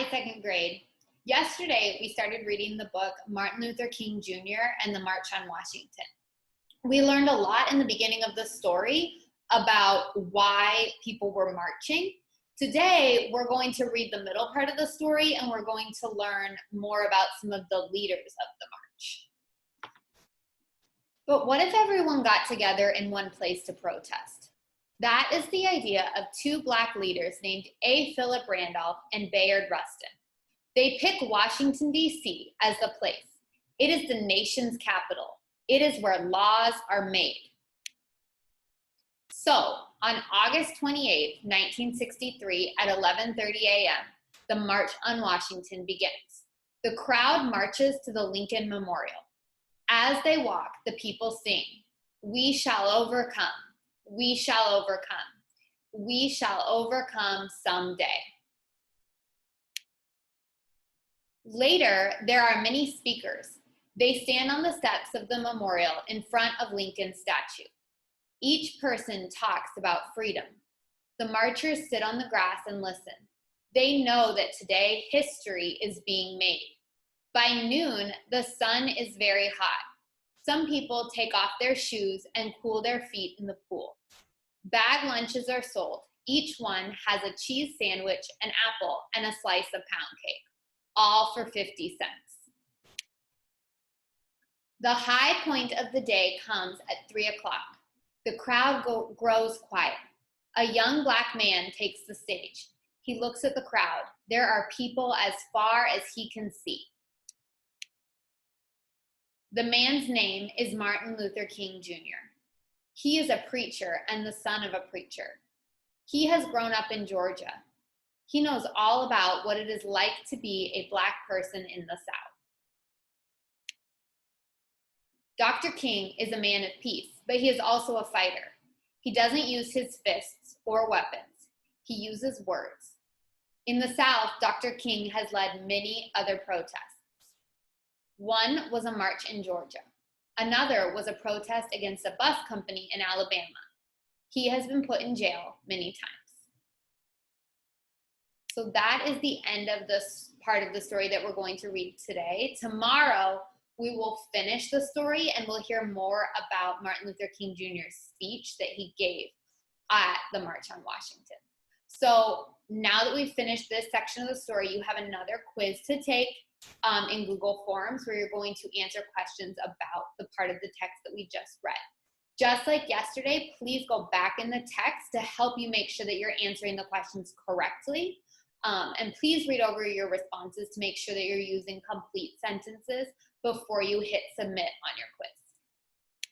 Second grade. Yesterday, we started reading the book Martin Luther King Jr. and the March on Washington. We learned a lot in the beginning of the story about why people were marching. Today, we're going to read the middle part of the story and we're going to learn more about some of the leaders of the march. But what if everyone got together in one place to protest? That is the idea of two Black leaders named A. Philip Randolph and Bayard Rustin. They pick Washington, D.C. as the place. It is the nation's capital. It is where laws are made. So, on August 28, 1963, at 11:30 a.m., the March on Washington begins. The crowd marches to the Lincoln Memorial. As they walk, the people sing, "We shall overcome. We shall overcome. We shall overcome someday." Later, there are many speakers. They stand on the steps of the memorial in front of Lincoln's statue. Each person talks about freedom. The marchers sit on the grass and listen. They know that today history is being made. By noon, the sun is very hot. Some people take off their shoes and cool their feet in the pool. Bag lunches are sold. Each one has a cheese sandwich, an apple, and a slice of pound cake, all for 50 cents. The high point of the day comes at 3 o'clock. The crowd grows quiet. A young Black man takes the stage. He looks at the crowd. There are people as far as he can see. The man's name is Martin Luther King Jr. He is a preacher and the son of a preacher. He has grown up in Georgia. He knows all about what it is like to be a Black person in the South. Dr. King is a man of peace, but he is also a fighter. He doesn't use his fists or weapons. He uses words. In the South, Dr. King has led many other protests. One was a march in Georgia. Another was a protest against a bus company in Alabama. He has been put in jail many times. So that is the end of this part of the story that we're going to read today. Tomorrow, we will finish the story and we'll hear more about Martin Luther King Jr.'s speech that he gave at the March on Washington. So now that we've finished this section of the story, you have another quiz to take in Google Forms where you're going to answer questions about the part of the text that we just read. Just like yesterday, please go back in the text to help you make sure that you're answering the questions correctly. And please read over your responses to make sure that you're using complete sentences before you hit submit on your quiz.